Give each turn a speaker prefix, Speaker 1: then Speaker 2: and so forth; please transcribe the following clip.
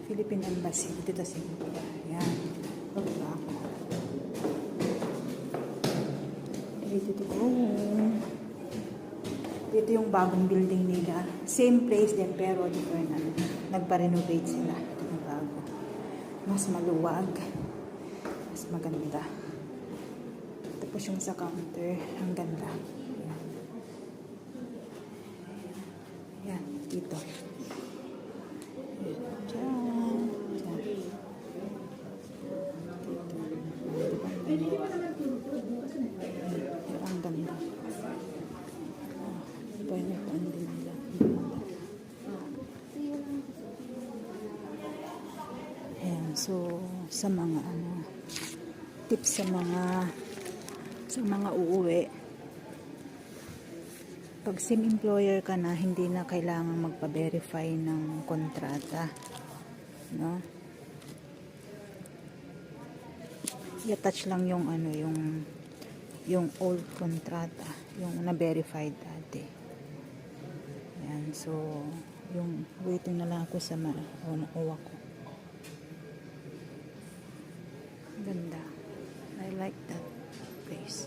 Speaker 1: Philippine Embassy dito sa Cebu. Yan. Baba ako. Ready to go. Dito yung bagong building nila. Same place din pero different. Nagpa-renovate sila. Ito yung bago. Mas maluwag. Mas maganda. Tapos yung sa counter, ang ganda. Yan, dito. Diyan. Diyan. Dito. Ang ganda. Ito yung nagpaan din nila. Ayan, so sa mga tips sa mga uuwi, pag same employer ka na, hindi na kailangang magpa-verify ng kontrata, no? I-attach lang yung yung old kontrata, yung na-verified dati. Ayan, so yung waiting na lang ako sa nakuha ko. Ganda. I like that place.